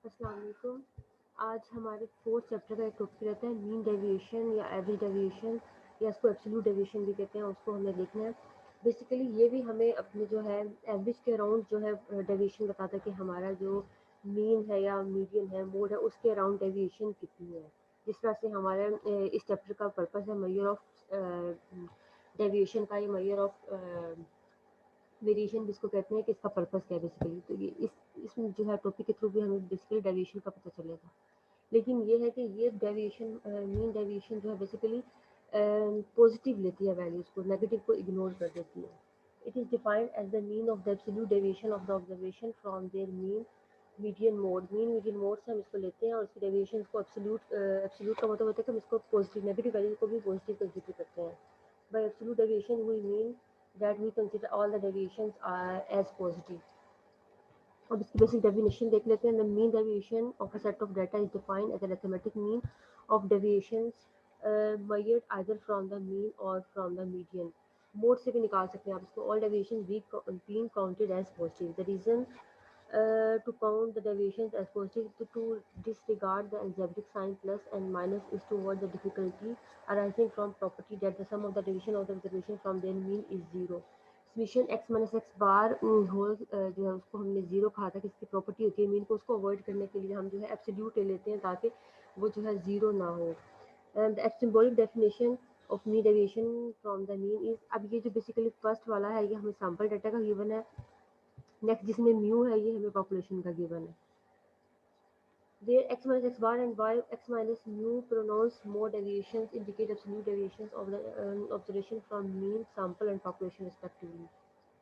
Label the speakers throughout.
Speaker 1: अस्सलाम वालेकुम। आज हमारे फोर्थ चैप्टर का एक टॉपिक रहता है मीन डेविएशन या एवरेज डेविएशन या इसको एब्सोल्यूट डेविएशन भी कहते हैं। उसको हमें देखना है। बेसिकली ये भी हमें अपने जो है एवरेज के अराउंड जो है डेविएशन बताता है कि हमारा जो मीन है या मीडियन है मोड है उसके अराउंड डेविएशन कितनी है। जिस तरह से हमारे इस चैप्टर का पर्पस है मेजर ऑफ डेविएशन का, या मेजर ऑफ वेरिएशन जिसको कहते हैं कि इसका पर्पस क्या है बेसिकली। तो ये इसमें जो है टॉपिक के थ्रू भी हमें बेसिकली डेविएशन का पता चलेगा। लेकिन ये है कि ये डेविएशन मीन डेविएशन जो है बेसिकली पॉजिटिव लेती है वैल्यूज़ को, नेगेटिव को इग्नोर कर देती है। It is defined as the mean of the absolute deviation of the observation from their mean median mode से हम इसको लेते हैं और इसकी डेविएशन को एब्सोल्यूट का मतलब होता है कि हम इसको पॉजिटिव नेगेटिव वैल्यू को भी पॉजिटिव कंसिडर करते हैं। By absolute deviation we mean that we consider all the deviations as positive. अब इसकी बेसिक डेफिनेशन देख लेते हैं। The mean deviation of a set of data is defined as a arithmetic mean of deviations measured either from the mean or from the median. Mode से भी निकाल सकते हैं आप इसको। all deviations being counted as positive. The reason to count the deviations as positive to disregard the algebraic sign plus and minus is to avoid the difficulty arising from property that the sum of the deviation of the observation from their mean is zero. Summation x minus x bar whole जो है उसको हमने zero कहा था कि इसकी property होती है मीन को, उसको अवॉइड करने के लिए हम जो है एब्सोल्यूट ले लेते हैं ताकि वो जो है जीरो ना हो। And the symbolic definition of mean deviation from the mean is, अब ये जो बेसिकली फर्स्ट वाला है ये हमें सैम्पल डाटा का गिवन है। नेक्स्ट जिसमें म्यू है ये हमें पॉपुलेशन का गिवन है। Where x minus x bar and y x minus mu pronouns more deviations indicate absolute deviations of the observation from mean, sample and population respectively.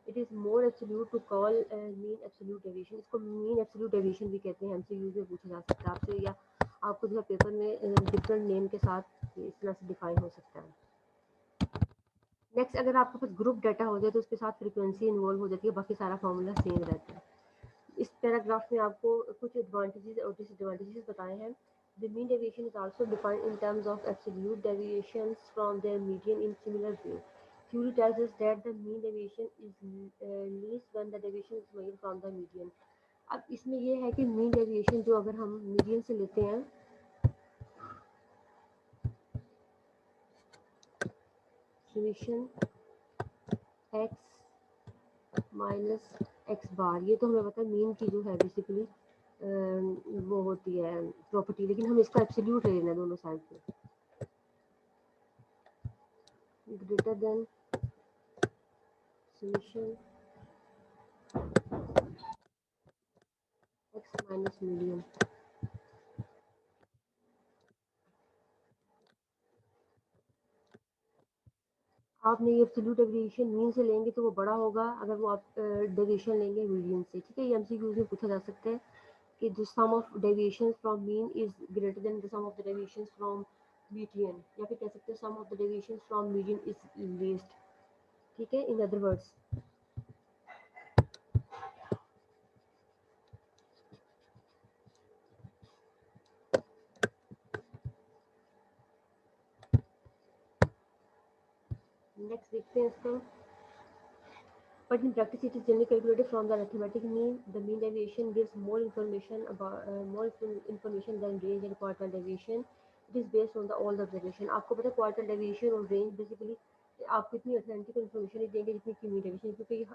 Speaker 1: It is more absolute to call mean absolute deviation. इसको mean absolute deviation भी कहते हैं। MCQ में पूछा जा सकता है आपसे, या आपको जो है पेपर में डिफरेंट नेम के साथ इस तरह से डिफाइन हो सकता है। नेक्स्ट, अगर आपके पास ग्रुप डाटा हो जाए तो उसके साथ फ्रीक्वेंसी इन्वॉल्व हो जाती है, बाकी सारा फॉर्मूला सेम रहता है। इस पैराग्राफ में आपको कुछ एडवांटेजेस और डिसएडवांटेजेस बताए हैं। The mean deviation is also defined in terms of absolute deviations from their median in similar way. Theory tells us that the mean deviation is least when the deviation is measured from the median. अब इसमें ये है कि mean deviation जो अगर हम median से लेते हैं, summation x माइनस एक्स बार, ये तो हमें पता है मीन की जो है बेसिकली वो होती है प्रॉपर्टी, लेकिन हम इसका एब्सोल्यूट ले लेना है दोनों साइड पे। Greater than summation x minus median. आपने ये एब्सोल्यूट डेविएशन मीन से लेंगे तो वो बड़ा होगा अगर वो आप डेविएशन लेंगे मीडियन से। ठीक है, ये एमसीक्यूज में पूछा जा सकता है कि the sum of deviations from mean is greater than the sum of the deviations from median, या फिर कह सकते हैं sum of the deviations from median is least. ठीक है, इन अदर वर्ड्स। नेक्स्ट देखते हैं इसको। But in practice, it is generally calculated from the arithmetic mean. The mean deviation gives more information than range and quartile deviation. It is based on the all the observation. आपको पता है quartile deviation और range basically आपको इतनी authentic information नहीं देंगे जितनी कि mean deviation, क्योंकि ये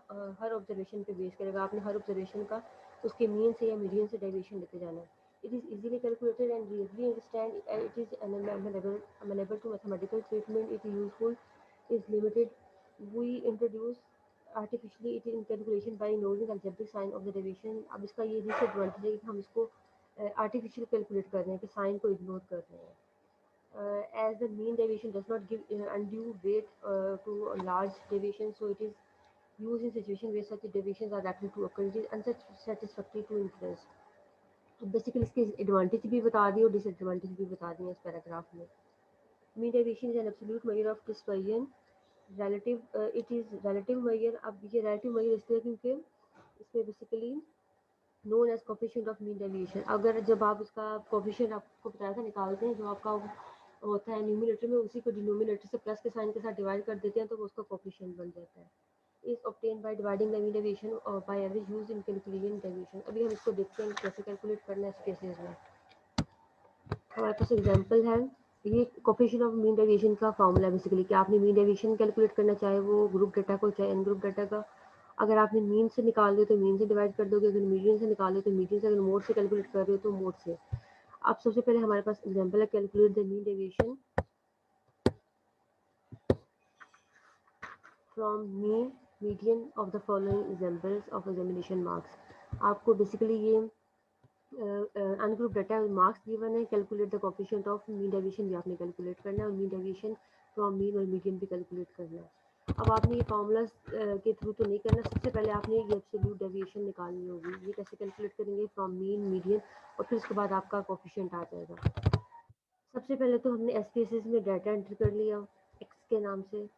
Speaker 1: हर observation पे बेस करेगा। आपने हर observation का उसके mean से या median से deviation लेते जाना है। It is easily calculated and easily understand. It is amenable to mathematical treatment. It is useful. Is limited. We introduce artificially it in calculation by ignoring algebraic sign of the deviation. अब इसका ये disadvantage है कि हम इसको artificial calculate कर रहे हैं, कि साइन को इग्नोर कर रहे हैं। As the mean deviation does not give undue weight to large deviation, so it is use in situation where such deviations are likely to occur. It is unsatisfactory to inference. तो basically इसके advantage भी बता दिए और disadvantage भी बता दिए इस पैराग्राफ में। Mean deviation is an absolute measure of dispersion. relative it is relative measure। अब ये relative measure इसलिए क्योंकि इसमें basically known as coefficient of mean deviation। अगर जब आप इसका coefficient आपको बताया था निकालते हैं, जो आपका होता है न्यूमिनेटर में, उसी को डिनोमिनेटर से प्लस के साइन के साथ डिवाइड कर देते हैं तो वो उसका coefficient बन जाता है। Is obtained by dividing the mean deviation और by average use in calculating deviation. अभी हम इसको देखते हैं कैसे कैलकुलेट करना है इस केसेस में। हमारे पास एग्जांपल है, ये कोफिशिएंट ऑफ मीन डेविएशन का फॉर्मूला बेसिकली कि आपने मीन डेविएशन कैलकुलेट करना, चाहे वो ग्रुप डाटा को चाहे इन ग्रुप डाटा का। अगर आपने मीन से निकाल दो तो मीन से डिवाइड कर दोगे, अगर मीडियन से निकाल दो तो मीडियन से, अगर मोड से कैलकुलेट कर रहे हो तो मोड से। अब सबसे पहले हमारे पास एग्जांपल है, calculate the mean deviation from mean median of the following examples of examination marks. आपको बेसिकली ये अनग्रुप डाटा मार्क्स गिवन है, calculate the coefficient of mean deviation भी आपने कैलकुलेट करना है और मीन डेविएशन फ्रॉम मीन और मीडियन भी कैलकुलेट करना है। अब आपने ये फॉर्मूलाज के थ्रू तो नहीं करना, सबसे पहले आपने ये एब्सोल्यूट डेविएशन निकालनी होगी। ये कैसे कैलकुलेट करेंगे, फ्रॉम मीन मीडियन, और फिर उसके बाद आपका कोफिशिएंट आ जाएगा। सबसे पहले तो हमने एसपीएसएस में डाटा एंटर कर लिया एक्स के नाम से।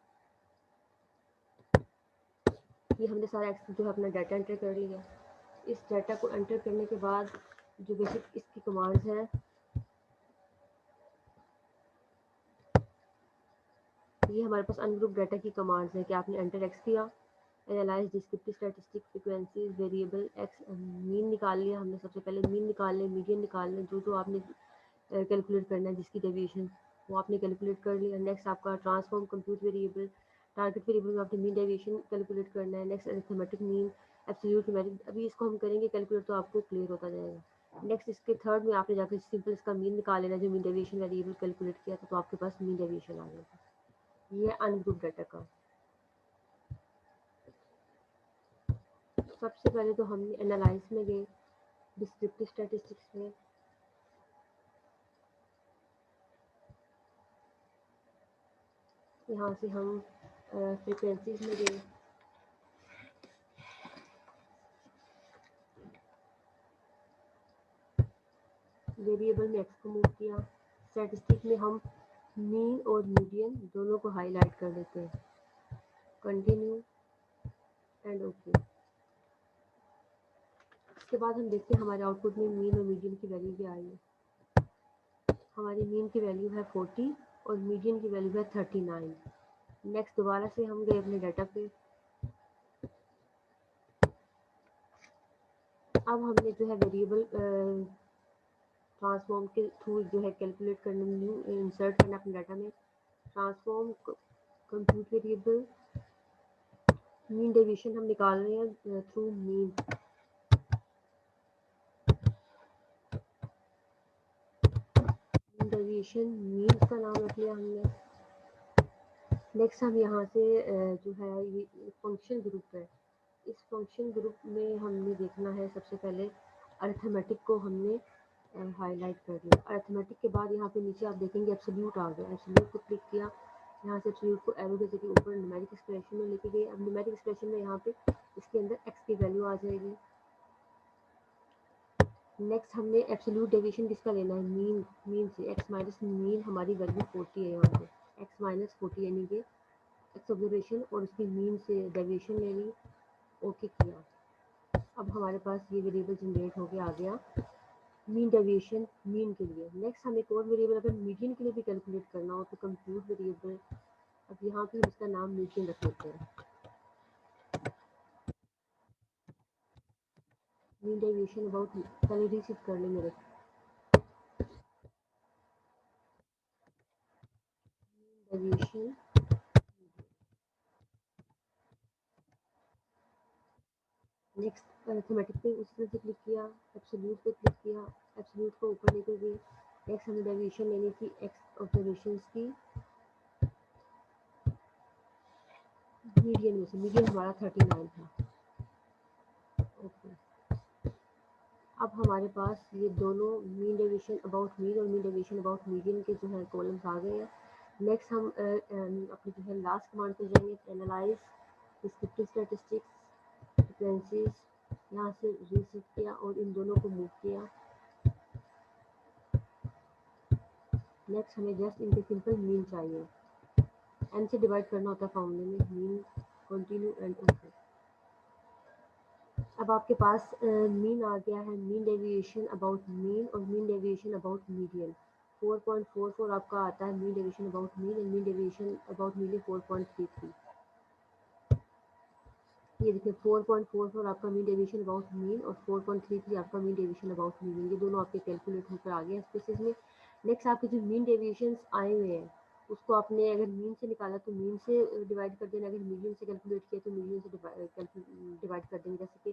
Speaker 1: ये हमने सारा एक्स जो है अपना डाटा एंटर कर लिया। इस डाटा को एंटर करने के बाद जो बेसिक इसकी कमांड्स हैं, ये हमारे पास अनग्रुप डाटा की कमांड्स हैं कि आपने एंटर एक्स किया, analyse descriptive statistic frequencies variable x, mean निकाल लिया हमने। सबसे पहले मीन निकाल लें, मीडियन निकाल लें, जो जो आपने कैलकुलेट करना है जिसकी डेविएशन वो आपने कैलकुलेट कर लिया। नेक्स्ट आपका transform compute variable, target variable में आपने मीन डेविएशन कैलकुलेट करना है। Next arithmetic mean, absolute numeric, अभी इसको हम करेंगे कैलकुलेट तो आपको क्लियर होता जाएगा। नेक्स्ट इसके थर्ड में आपने जाकर सिंपल इसका मीन निकाल लेना, जो मीन डेविएशन वेरिएबल कैलकुलेट किया था, तो आपके पास मीन डेविएशन आ जाएगा। ये अनग्रुप डाटा का। सबसे पहले तो हमने एनालाइज में गए, डिस्क्रिप्टिव स्टैटिस्टिक्स में, यहाँ से हम फ्रीक्वेंसीज में गए, वेरिएबल में एक्स को मूव किया। स्टैटिस्टिक में हम मीन और मीडियन दोनों को हाईलाइट कर देते हैं, कंटिन्यू एंड ओके। इसके बाद हम देखते हैं हमारे आउटपुट में मीन और मीडियन की वैल्यू भी आई है। हमारी मीन की वैल्यू है 40 और मीडियन की वैल्यू है 39। नेक्स्ट दोबारा से हम गए अपने डाटा पे। अब हमने जो है वेरिएबल ट्रांसफॉर्म के थ्रू जो है कैलकुलेट करना, न्यू इंसर्ट करना अपने डाटा में। Transform compute variable, mean deviation हम निकाल रहे हैं थ्रू मीन। डेविएशन मीन का नाम रख लिया हमने। नेक्स्ट हम यहाँ से जो है ये फंक्शन ग्रुप है, इस फंक्शन ग्रुप में हमने देखना है सबसे पहले अरिथमेटिक को हमने हाईलाइट कर दिया। अरिथमेटिक के बाद यहाँ पे नीचे आप देखेंगे एब्सोल्यूट आ गया, एब्सोल्यूट को क्लिक किया। यहाँ से एब्सोल्यूट को एरो के जरिए ऊपर न्यूमेरिक एक्सप्रेशन में लेके गए। अब न्यूमेरिक एक्सप्रेशन में यहाँ पे इसके अंदर एक्स की वैल्यू आ जाएगी। नेक्स्ट हमने एब्सोल्यूट डेविएशन किसका लेना है, मीन। मीन से एक्स माइनस मीन, हमारी वैल्यू 40 है यहाँ पे, एक्स माइनस 40 यानी कि एक्स ऑब्जर्वेशन और उसकी मीन से डेविएशन ले ली, ओके किया। अब हमारे पास ये वेरिएबल जनरेट होके आ गया मीन डेविएशन मीन के लिए। नेक्स्ट हम एक और वेरिएबल अगर मीडियन के लिए भी कैलकुलेट करना हो तो कंप्यूट वेरिएबल, अब यहाँ पे इसका नाम मीडियन रख लेते हैं। मीन डेविएशन अबाउट, पहले रीसेट कर ले मेरे, डेविएशन। नेक्स्ट अरिथमेटिक पे उसी तरह से क्लिक किया, एब्सोल्यूट पे क्लिक किया, एब्सोल्यूट को ऊपर लेकर गए। नेक्स्ट हमें डेविएशन लेनी थी एक्स ऑब्जर्वेशंस की, मीडियन में से, मीडियन हमारा 39 था, ओके। अब हमारे पास ये दोनों मीन डेविएशन अबाउट मीन और मीन डेविएशन अबाउट मीडियन के जो है कॉलम्स आ गए हैं। नेक्स्ट हम अपनी जो है लास्ट कमांड पे जाएंगे, एनालाइज डिस्क्रिप्टिव स्टैटिस्टिक्स फ्रीक्वेंसीज, यहाँ से रीसेट किया और इन दोनों को मूव किया। नेक्स्ट हमें जस्ट इनके सिंपल मीन चाहिए, एन से डिवाइड करना होता है फॉर्मूले में, मीन, कंटिन्यू एंड ओके। अब आपके पास मीन आ गया है, मीन डेविएशन अबाउट मीन और मीन डेविएशन अबाउट मीडियन 4.44 आपका आता है mean deviation about mean, and mean deviation about median 4.33। ये देखिए 4.44 आपका मीन डेविएशन अबाउट मीन और 4.33 आपका मीन डेविएशन अबाउट मीन, ये दोनों आपके कैलकुलेट होकर आ गए हैं स्पेसिस में। नेक्स्ट आपके जो मीन डेविएशंस आए हुए हैं उसको आपने अगर मीन से निकाला तो मीन से डिवाइड कर देना, अगर मीडियन से कैलकुलेट किया तो मीडियन से डिवाइड कर देंगे। जैसे कि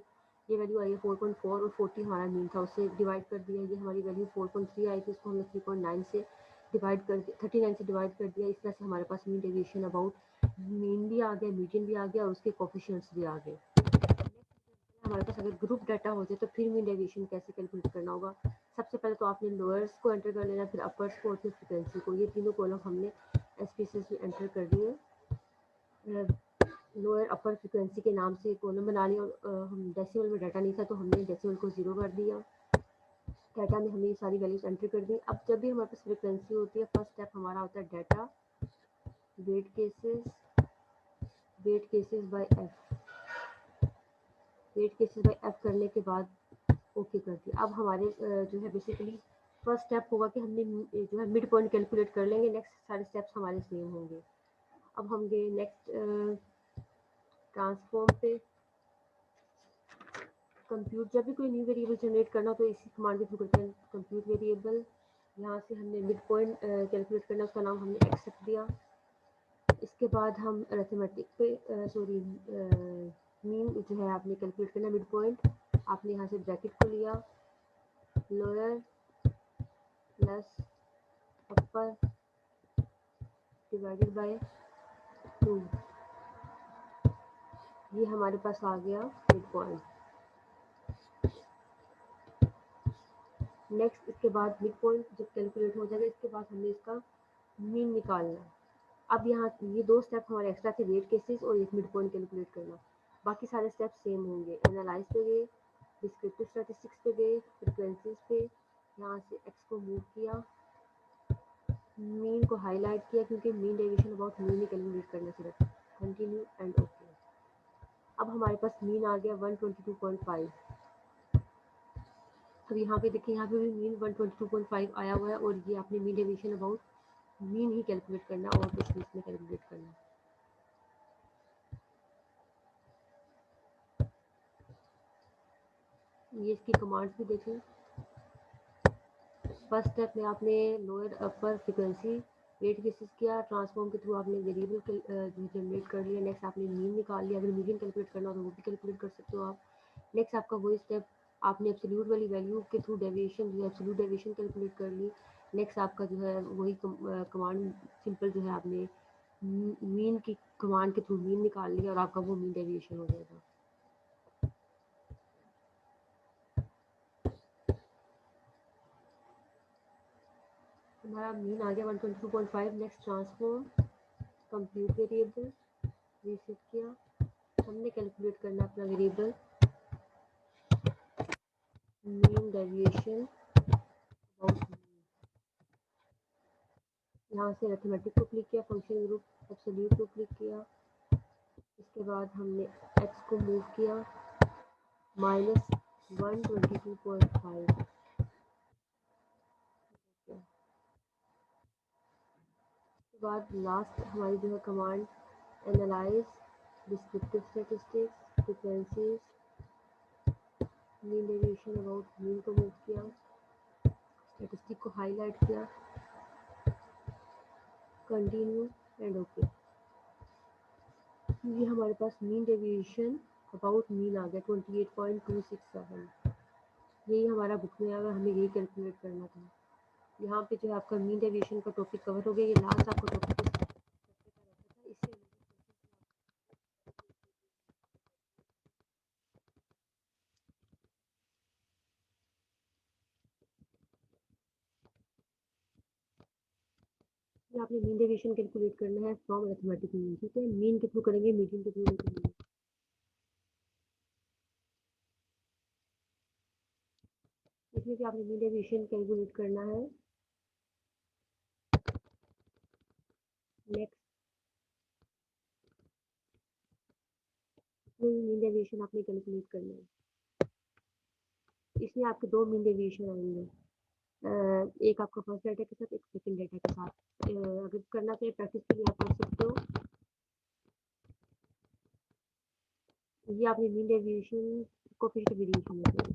Speaker 1: ये वैल्यू आई है 4.4 और 40 हमारा मीन था, उससे डिवाइड कर दिया। ये हमारी वैल्यू 4.3 आई थी, उसको हमने 3.9 से डिवाइड कर 39 से डिवाइड कर दिया। इस तरह से हमारे पास मीन डेविएशन अबाउट मीन भी आ गया, मीडियन भी आ गया और उसके कोफिशिएंट्स भी आ गए। हमारे पास अगर ग्रुप डाटा हो जाए तो फिर मीन डेविएशन कैसे कैलकुलेट करना होगा। सबसे पहले तो आपने लोअर्स को एंटर कर लेना, फिर अपर्स को और फिर फ्रिक्वेंसी को। ये तीनों कॉलम हमने एसपीसीएस में एंटर कर दिए। लोअर अपर फ्रिक्वेंसी के नाम से कॉलम बना लिया और हम डेसिमल में डाटा नहीं था तो हमने डेसिमल को 0 कर दिया। डाटा में हमने ये सारी वैल्यूज एंटर कर दी। अब जब भी हमारे पास फ्रिक्वेंसी होती है, फर्स्ट स्टेप हमारा होता है data weight cases by F. Weight cases by F करने के बाद ओके कर दिया। अब हमारे जो है बेसिकली फर्स्ट स्टेप होगा कि हमने जो है मिड पॉइंट कैलकुलेट कर लेंगे। नेक्स्ट सारे स्टेप्स हमारे सेम होंगे। अब हम गए नेक्स्ट ट्रांसफॉर्म पे। कंप्यूट, जब भी कोई न्यू वेरिएबल जनरेट करना हो तो इसी कमांड के थ्रू करते हैं। कंप्यूट वेरिएबल, यहाँ से हमने मिड पॉइंट कैलकुलेट करना, उसका नाम हमने एक्स रख दिया। इसके बाद हम अरिथमेटिक पे सॉरी मीन जो है आपने कैलकुलेट करना मिड पॉइंट। आपने यहाँ से ब्रैकेट को लिया, lower plus upper divided by 2, ये हमारे पास आ गया मिड पॉइंट। नेक्स्ट इसके बाद मिड पॉइंट जब कैलकुलेट हो जाएगा, इसके बाद हमने इसका मीन निकालना है। अब यहाँ ये दो स्टेप हमारे एक्स्ट्रा थे, वेट केसेस और एक मिड पॉइंट कैलकुलेट करना। बाकी सारे स्टेप सेम होंगे। एनालाइज पे गए, डिस्क्रिप्टिव स्टैटिस्टिक्स पे गए, फ्रिक्वेंसीज पे, यहाँ से एक्स को मूव किया, मीन को हाईलाइट किया क्योंकि mean deviation about mean he calculate करना सिर्फ। Continue and okay. अब हमारे पास मीन आ गया 122.5। अब यहाँ पे देखिए, यहाँ पे भी मीन 122.5 आया हुआ है और ये आपने mean deviation about mean he calculate करना और कुछ भी इसमें कैलकुलेट करना। ये इसकी कमांड्स भी देखें। फर्स्ट स्टेप में आपने lower upper frequency weight cases किया, ट्रांसफॉर्म के थ्रू आपने वेरिएबल जनरेट कर लिया। नेक्स्ट आपने मीन निकाल लिया, अगर मीडियन कैलकुलेट करना हो तो वो भी कैलकुलेट कर सकते हो आप। नेक्स्ट आपका वही स्टेप, आपने एब्सोल्यूट वाली वैल्यू के थ्रू डेविएशन जो है एब्सोल्यूट डेविएशन कैलकुलेट कर ली। नेक्स्ट आपका जो है वही कमांड सिंपल जो है आपने मीन की कमांड के थ्रू मीन निकाल लिया और आपका वो मीन डेविएशन हो जाएगा। हमारा मीन आ गया 122.5। Next transform, compute variable, reset किया, हमने कैलकुलेट करना अपना variable mean deviation about mean. यहाँ से अरिथमेटिक को क्लिक किया, फंक्शन ग्रुप एब्सोल्यूट को क्लिक किया। इसके बाद हमने एक्स को मूव किया -122.5। उसके बाद लास्ट हमारी जो है command analyse, descriptive statistics, frequencies, mean deviation about mean को मूव किया, स्टैटिस्टिक को हाईलाइट किया, कंटिन्यू एंड ओके। ये हमारे पास मीन डेविएशन अबाउट मीन आ गया 28.267। यही हमारा बुक में आया, हमें यही कैलकुलेट करना था। यहाँ पे जो है आपका मीन डेविएशन का टॉपिक कवर हो गया। ये लास्ट आपका टॉपिक इससे आपने मीन डेविएशन कैलकुलेट करना है फ्रॉम अरिथमेटिक मीन। ठीक है, मीन के थ्रू करेंगे, मीडियन के थ्रू नहीं करेंगे। इसमें भी आपने मीन डेविएशन कैलकुलेट करना है। नेक्स्ट इसमें मीन डेविएशन आपने कैलकुलेट करना है। इसमें आपके दो मीन डेविएशन आएंगे, एक आपका फर्स्ट डाटा के साथ, एक सेकंड डाटा के साथ। अगर करना चाहिए प्रैक्टिस के लिए आप कर सकते हो। ये आपने मीन डेविएशन कोएफिशिएंट वेरिएशन बताई।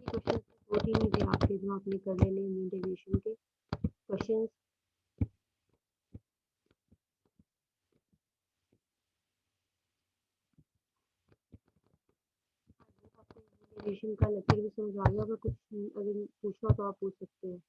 Speaker 1: ये क्वेश्चन 2-3 ही थे आपके जो आपने कर लेने हैं मीन डेविएशन के क्वेश्चंस। आपको मीन डेविएशन का लेक्चर भी समझ आ गया होगा, कुछ अगर पूछना हो तो आप पूछ सकते हैं।